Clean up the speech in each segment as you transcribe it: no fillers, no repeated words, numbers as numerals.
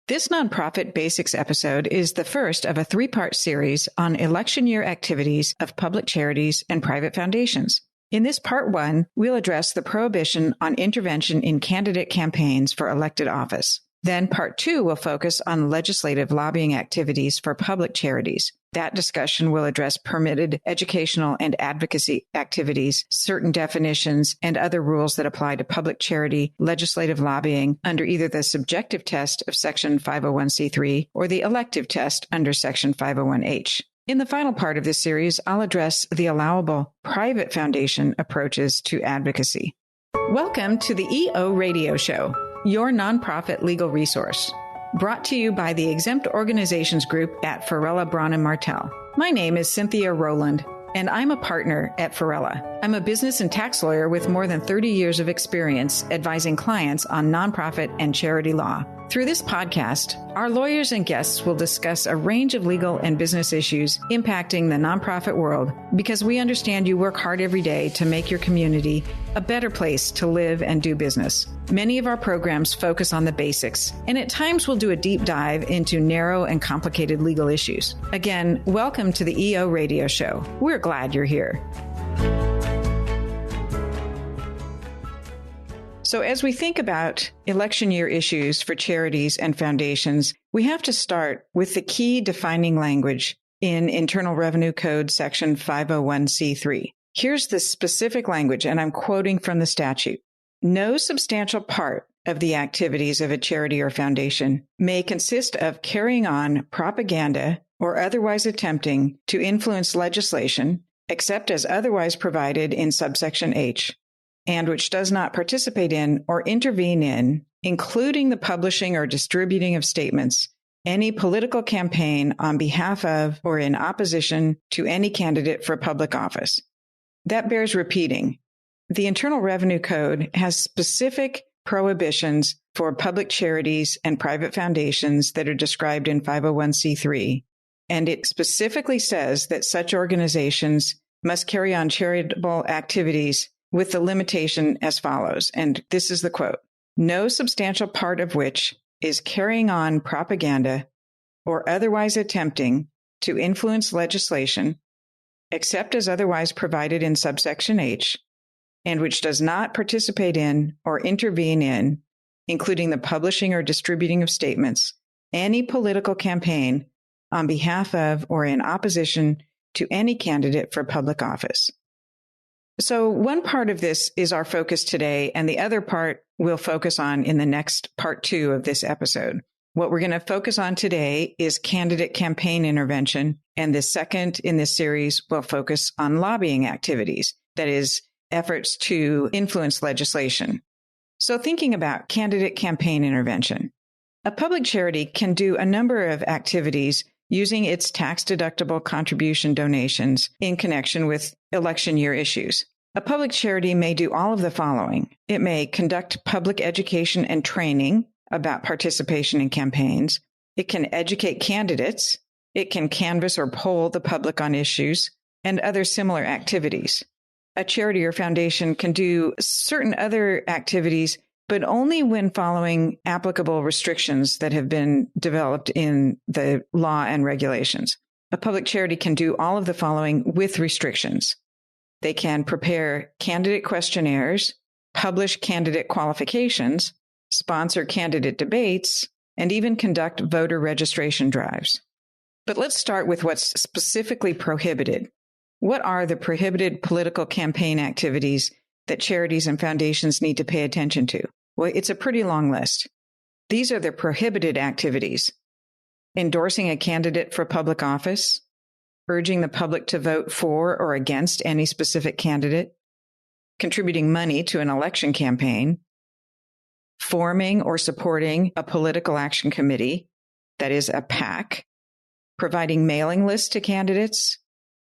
This Nonprofit Basics episode is the first of a three-part series on election year activities of public charities and private foundations. In this part one, we'll address the prohibition on intervention in candidate campaigns for elected office. Then part two will focus on legislative lobbying activities for public charities. That discussion will address permitted educational and advocacy activities, certain definitions, and other rules that apply to public charity legislative lobbying under either the subjective test of Section 501c3 or the elective test under Section 501h. In the final part of this series, I'll address the allowable private foundation approaches to advocacy. Welcome to the EO Radio Show, your nonprofit legal resource. Brought to you by the Exempt Organizations Group at Farella, Braun & Martel. My name is Cynthia Rowland, and I'm a partner at Farella. I'm a business and tax lawyer with more than 30 years of experience advising clients on nonprofit and charity law. Through this podcast, our lawyers and guests will discuss a range of legal and business issues impacting the nonprofit world because we understand you work hard every day to make your community a better place to live and do business. Many of our programs focus on the basics, and at times we'll do a deep dive into narrow and complicated legal issues. Again, welcome to the EO Radio Show. We're glad you're here. So as we think about election year issues for charities and foundations, we have to start with the key defining language in Internal Revenue Code Section 501c3. Here's the specific language, and I'm quoting from the statute. No substantial part of the activities of a charity or foundation may consist of carrying on propaganda or otherwise attempting to influence legislation, except as otherwise provided in subsection H, and which does not participate in or intervene in, including the publishing or distributing of statements, any political campaign on behalf of or in opposition to any candidate for public office. That bears repeating. The Internal Revenue Code has specific prohibitions for public charities and private foundations that are described in 501c3, and it specifically says that such organizations must carry on charitable activities with the limitation as follows, and this is the quote, no substantial part of which is carrying on propaganda or otherwise attempting to influence legislation, except as otherwise provided in subsection H, and which does not participate in or intervene in, including the publishing or distributing of statements, any political campaign on behalf of or in opposition to any candidate for public office. So one part of this is our focus today, and the other part we'll focus on in the next part two of this episode. What we're going to focus on today is candidate campaign intervention, and the second in this series will focus on lobbying activities, that is, efforts to influence legislation. So thinking about candidate campaign intervention, a public charity can do a number of activities using its tax-deductible contribution donations in connection with election year issues. A public charity may do all of the following. It may conduct public education and training about participation in campaigns. It can educate candidates. It can canvass or poll the public on issues and other similar activities. A charity or foundation can do certain other activities, but only when following applicable restrictions that have been developed in the law and regulations. A public charity can do all of the following with restrictions. They can prepare candidate questionnaires, publish candidate qualifications, sponsor candidate debates, and even conduct voter registration drives. But let's start with what's specifically prohibited. What are the prohibited political campaign activities that charities and foundations need to pay attention to? Well, it's a pretty long list. These are the prohibited activities: endorsing a candidate for public office, urging the public to vote for or against any specific candidate, contributing money to an election campaign, forming or supporting a political action committee, that is a PAC, providing mailing lists to candidates,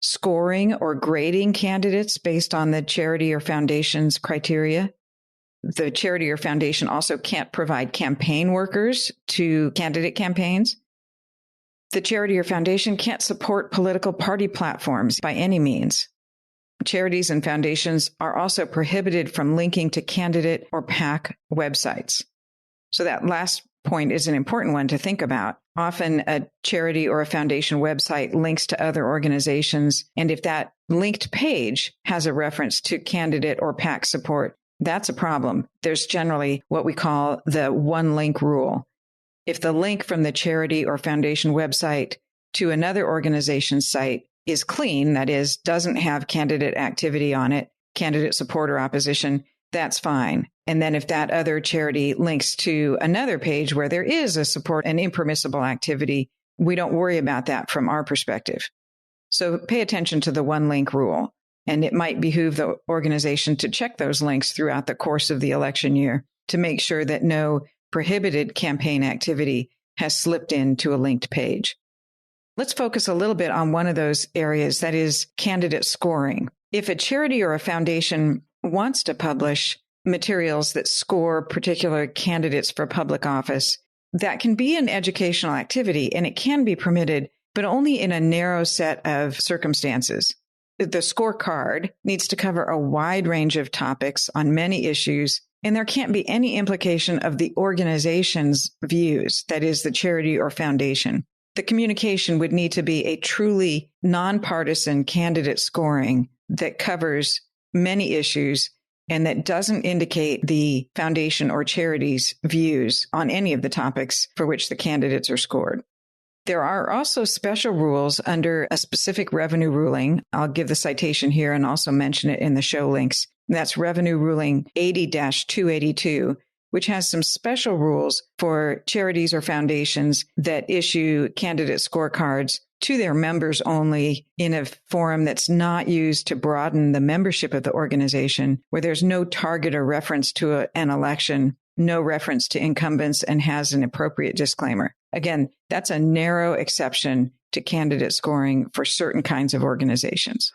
scoring or grading candidates based on the charity or foundation's criteria. The charity or foundation also can't provide campaign workers to candidate campaigns. The charity or foundation can't support political party platforms by any means. Charities and foundations are also prohibited from linking to candidate or PAC websites. So that last point is an important one to think about. Often a charity or a foundation website links to other organizations. And if that linked page has a reference to candidate or PAC support, that's a problem. There's generally what we call the one link rule. If the link from the charity or foundation website to another organization's site is clean, that is, doesn't have candidate activity on it, candidate support or opposition, that's fine. And then if that other charity links to another page where there is a support and impermissible activity, we don't worry about that from our perspective. So pay attention to the one link rule. And it might behoove the organization to check those links throughout the course of the election year to make sure that no prohibited campaign activity has slipped into a linked page. Let's focus a little bit on one of those areas, that is candidate scoring. If a charity or a foundation wants to publish materials that score particular candidates for public office, that can be an educational activity and it can be permitted, but only in a narrow set of circumstances. The scorecard needs to cover a wide range of topics on many issues, and there can't be any implication of the organization's views, that is, the charity or foundation. The communication would need to be a truly nonpartisan candidate scoring that covers many issues and that doesn't indicate the foundation or charity's views on any of the topics for which the candidates are scored. There are also special rules under a specific revenue ruling. I'll give the citation here and also mention it in the show links. That's Revenue Ruling 80-282, which has some special rules for charities or foundations that issue candidate scorecards to their members only in a forum that's not used to broaden the membership of the organization, where there's no target or reference to an election, no reference to incumbents, and has an appropriate disclaimer. Again, that's a narrow exception to candidate scoring for certain kinds of organizations.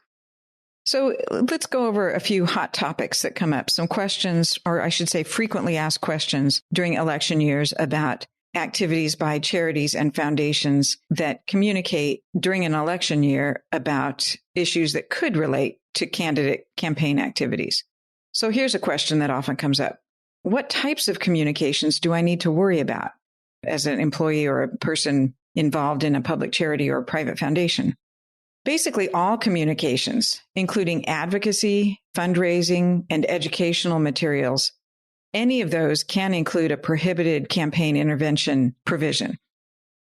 So let's go over a few hot topics that come up, some questions, or I should say frequently asked questions during election years about activities by charities and foundations that communicate during an election year about issues that could relate to candidate campaign activities. So here's a question that often comes up. What types of communications do I need to worry about as an employee or a person involved in a public charity or a private foundation? Basically, all communications, including advocacy, fundraising, and educational materials, any of those can include a prohibited campaign intervention provision.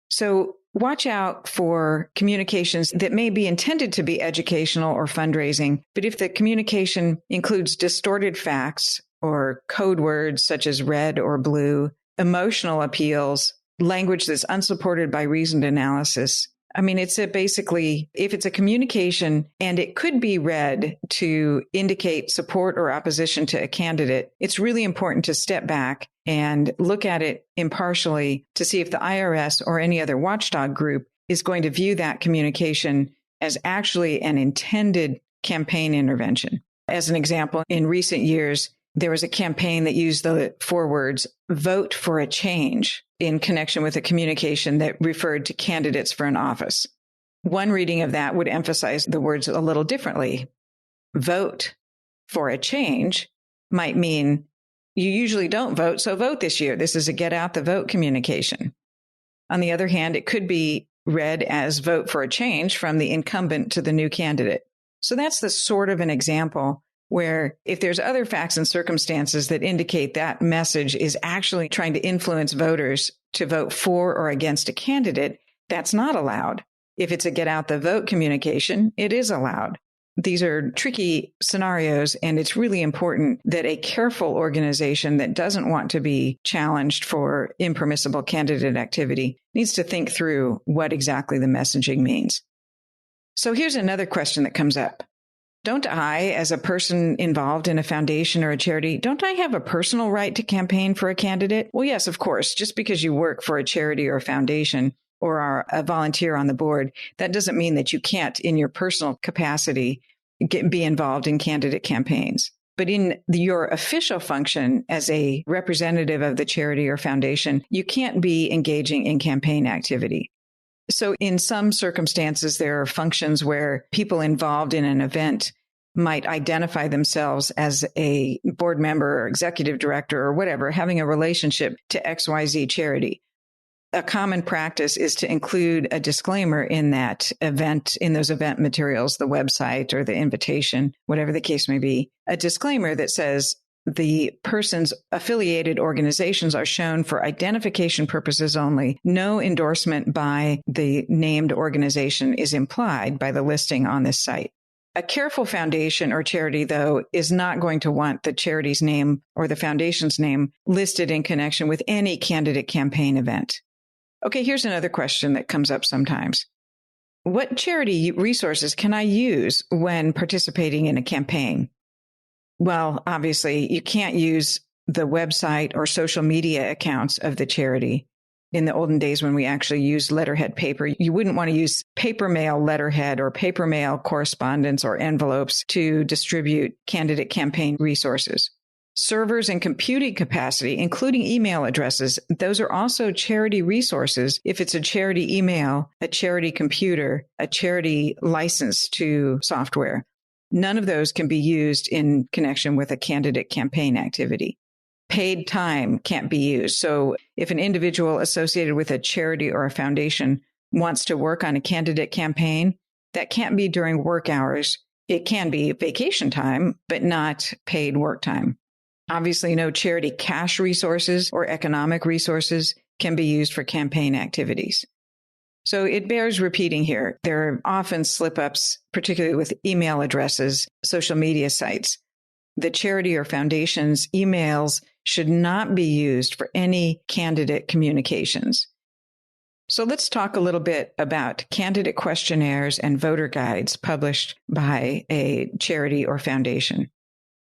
So watch out for communications that may be intended to be educational or fundraising, but if the communication includes distorted facts or code words such as red or blue, emotional appeals, language that's unsupported by reasoned analysis, it's basically, if it's a communication and it could be read to indicate support or opposition to a candidate, it's really important to step back and look at it impartially to see if the IRS or any other watchdog group is going to view that communication as actually an intended campaign intervention. As an example, in recent years, there was a campaign that used the 4 words, vote for a change, in connection with a communication that referred to candidates for an office. One reading of that would emphasize the words a little differently. Vote for a change might mean you usually don't vote, so vote this year. This is a get out the vote communication. On the other hand, it could be read as vote for a change from the incumbent to the new candidate. So that's the sort of an example where if there's other facts and circumstances that indicate that message is actually trying to influence voters to vote for or against a candidate, that's not allowed. If it's a get out the vote communication, it is allowed. These are tricky scenarios, and it's really important that a careful organization that doesn't want to be challenged for impermissible candidate activity needs to think through what exactly the messaging means. So here's another question that comes up. Don't I, as a person involved in a foundation or a charity, don't I have a personal right to campaign for a candidate? Well, yes, of course. Just because you work for a charity or a foundation or are a volunteer on the board, that doesn't mean that you can't, in your personal capacity, be involved in candidate campaigns. But in your official function as a representative of the charity or foundation, you can't be engaging in campaign activity. So in some circumstances, there are functions where people involved in an event might identify themselves as a board member or executive director or whatever, having a relationship to XYZ charity. a common practice is to include a disclaimer in that event, in those event materials, the website or the invitation, whatever the case may be, a disclaimer that says the person's affiliated organizations are shown for identification purposes only. No endorsement by the named organization is implied by the listing on this site. A careful foundation or charity, though, is not going to want the charity's name or the foundation's name listed in connection with any candidate campaign event. Okay, here's another question that comes up sometimes. What charity resources can I use when participating in a campaign? Well, obviously, you can't use the website or social media accounts of the charity. In the olden days when we actually used letterhead paper, you wouldn't want to use paper mail letterhead or paper mail correspondence or envelopes to distribute candidate campaign resources. Servers and computing capacity, including email addresses, those are also charity resources if it's a charity email, a charity computer, a charity license to software. None of those can be used in connection with a candidate campaign activity. Paid time can't be used. So if an individual associated with a charity or a foundation wants to work on a candidate campaign, that can't be during work hours. It can be vacation time, but not paid work time. Obviously, no charity cash resources or economic resources can be used for campaign activities. So it bears repeating here. There are often slip-ups, particularly with email addresses, social media sites. The charity or foundation's emails should not be used for any candidate communications. So let's talk a little bit about candidate questionnaires and voter guides published by a charity or foundation.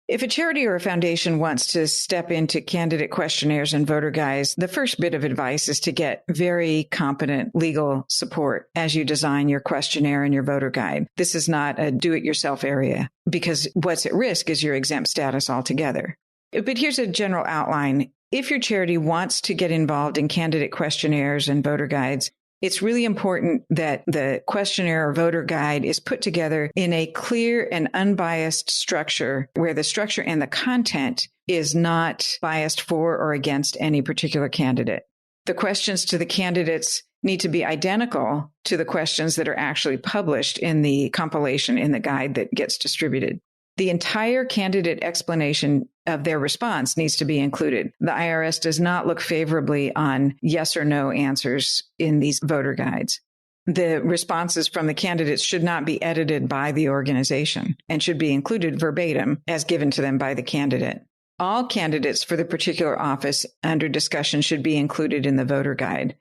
If a charity or a foundation wants to step into candidate questionnaires and voter guides, the first bit of advice is to get very competent legal support as you design your questionnaire and your voter guide. This is not a do-it-yourself area because what's at risk is your exempt status altogether. But here's a general outline. If your charity wants to get involved in candidate questionnaires and voter guides, it's really important that the questionnaire or voter guide is put together in a clear and unbiased structure where the structure and the content is not biased for or against any particular candidate. The questions to the candidates need to be identical to the questions that are actually published in the compilation in the guide that gets distributed. The entire candidate explanation of their response needs to be included. The IRS does not look favorably on yes or no answers in these voter guides. The responses from the candidates should not be edited by the organization and should be included verbatim as given to them by the candidate. All candidates for the particular office under discussion should be included in the voter guide.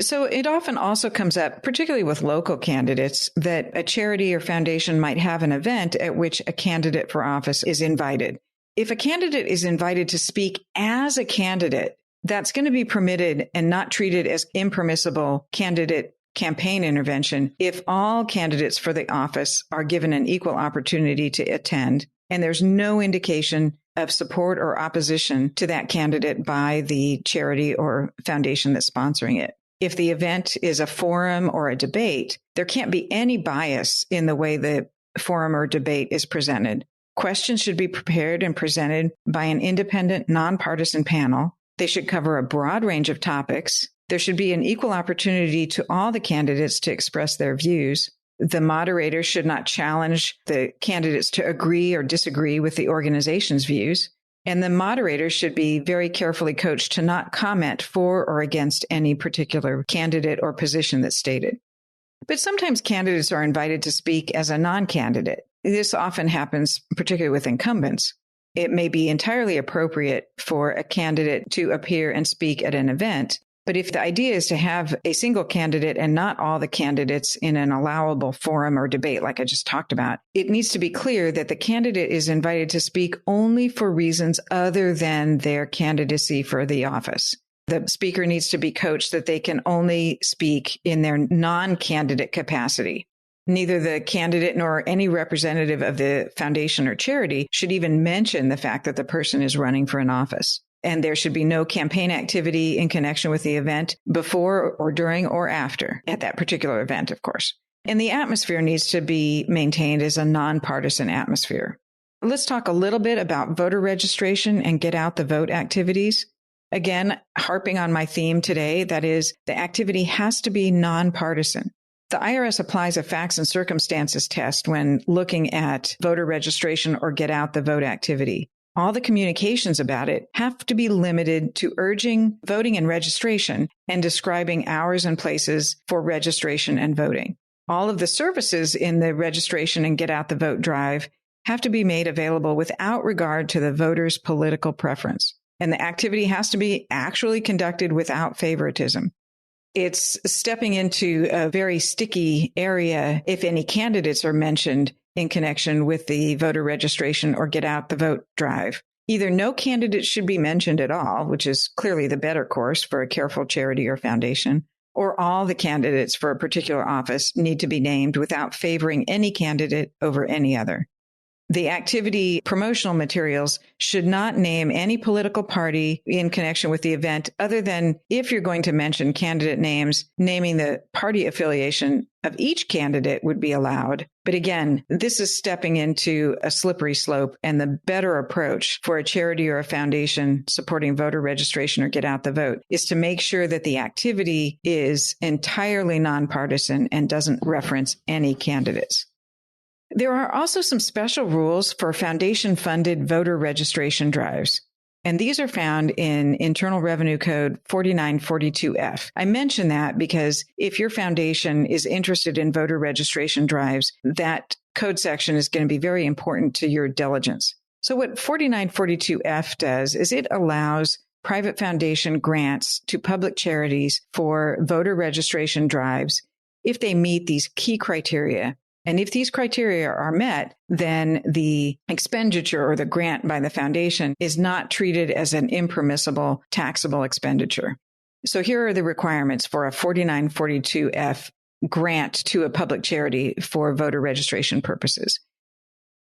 So it often also comes up, particularly with local candidates, that a charity or foundation might have an event at which a candidate for office is invited. If a candidate is invited to speak as a candidate, that's going to be permitted and not treated as impermissible candidate campaign intervention if all candidates for the office are given an equal opportunity to attend and there's no indication of support or opposition to that candidate by the charity or foundation that's sponsoring it. If the event is a forum or a debate, there can't be any bias in the way the forum or debate is presented. Questions should be prepared and presented by an independent, nonpartisan panel. They should cover a broad range of topics. There should be an equal opportunity to all the candidates to express their views. The moderator should not challenge the candidates to agree or disagree with the organization's views. And the moderator should be very carefully coached to not comment for or against any particular candidate or position that's stated. But sometimes candidates are invited to speak as a non-candidate. This often happens, particularly with incumbents. It may be entirely appropriate for a candidate to appear and speak at an event. But if the idea is to have a single candidate and not all the candidates in an allowable forum or debate, like I just talked about, it needs to be clear that the candidate is invited to speak only for reasons other than their candidacy for the office. The speaker needs to be coached that they can only speak in their non-candidate capacity. Neither the candidate nor any representative of the foundation or charity should even mention the fact that the person is running for an office. And there should be no campaign activity in connection with the event before or during or after at that particular event, of course. And the atmosphere needs to be maintained as a nonpartisan atmosphere. Let's talk a little bit about voter registration and get out the vote activities. Again, harping on my theme today, that is, the activity has to be nonpartisan. The IRS applies a facts and circumstances test when looking at voter registration or get out the vote activity. All the communications about it have to be limited to urging voting and registration and describing hours and places for registration and voting. All of the services in the registration and get out the vote drive have to be made available without regard to the voter's political preference. And the activity has to be actually conducted without favoritism. It's stepping into a very sticky area if any candidates are mentioned in connection with the voter registration or get out the vote drive. Either no candidate should be mentioned at all, which is clearly the better course for a careful charity or foundation, or all the candidates for a particular office need to be named without favoring any candidate over any other. The activity promotional materials should not name any political party in connection with the event other than if you're going to mention candidate names, naming the party affiliation of each candidate would be allowed. But again, this is stepping into a slippery slope, and the better approach for a charity or a foundation supporting voter registration or get out the vote is to make sure that the activity is entirely nonpartisan and doesn't reference any candidates. There are also some special rules for foundation-funded voter registration drives, and these are found in Internal Revenue Code 4942F. I mention that because if your foundation is interested in voter registration drives, that code section is going to be very important to your diligence. So what 4942F does is it allows private foundation grants to public charities for voter registration drives if they meet these key criteria. And if these criteria are met, then the expenditure or the grant by the foundation is not treated as an impermissible taxable expenditure. So here are the requirements for a 4942F grant to a public charity for voter registration purposes.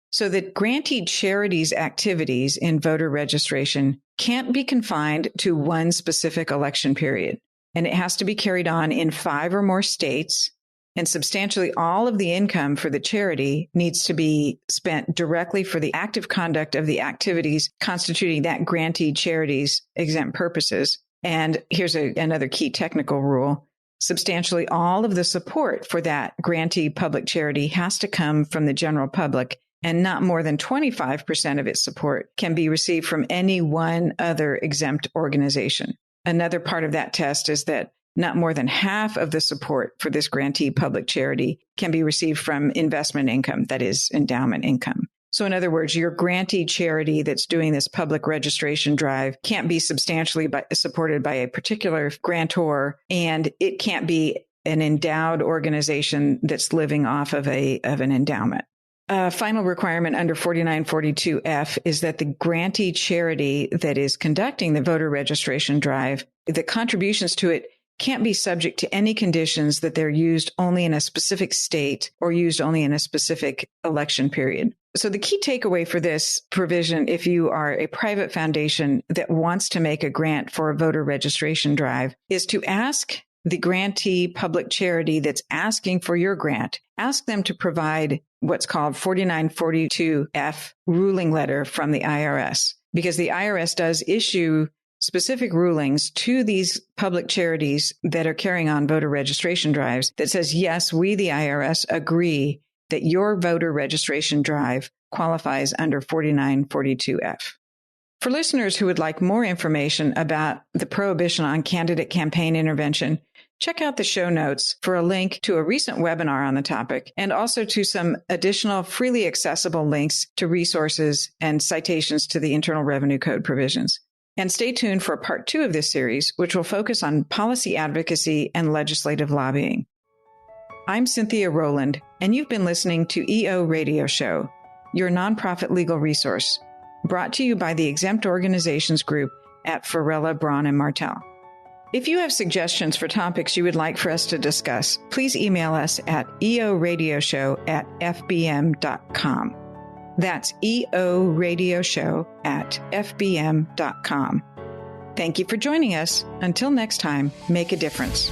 So that grantee charities' activities in voter registration can't be confined to one specific election period, and it has to be carried on in 5 or more states. And substantially all of the income for the charity needs to be spent directly for the active conduct of the activities constituting that grantee charity's exempt purposes. And here's another key technical rule. Substantially all of the support for that grantee public charity has to come from the general public, and not more than 25% of its support can be received from any one other exempt organization. Another part of that test is that not more than half of the support for this grantee public charity can be received from investment income, that is, endowment income. So in other words, your grantee charity that's doing this public registration drive can't be substantially supported by a particular grantor, and it can't be an endowed organization that's living off of an endowment. A final requirement under 4942F is that the grantee charity that is conducting the voter registration drive, the contributions to it can't be subject to any conditions that they're used only in a specific state or used only in a specific election period. So the key takeaway for this provision, if you are a private foundation that wants to make a grant for a voter registration drive, is to ask the grantee public charity that's asking for your grant, ask them to provide what's called 4942F ruling letter from the IRS, because the IRS does issue specific rulings to these public charities that are carrying on voter registration drives that says, yes, we, the IRS, agree that your voter registration drive qualifies under 4942F. For listeners who would like more information about the prohibition on candidate campaign intervention, check out the show notes for a link to a recent webinar on the topic and also to some additional freely accessible links to resources and citations to the Internal Revenue Code provisions. And stay tuned for part 2 of this series, which will focus on policy advocacy and legislative lobbying. I'm Cynthia Rowland, and you've been listening to EO Radio Show, your nonprofit legal resource, brought to you by the Exempt Organizations Group at Farella, Braun & Martel. If you have suggestions for topics you would like for us to discuss, please email us at eoradioshow@fbm.com. That's eoradioshow@fbm.com. Thank you for joining us. Until next time, make a difference.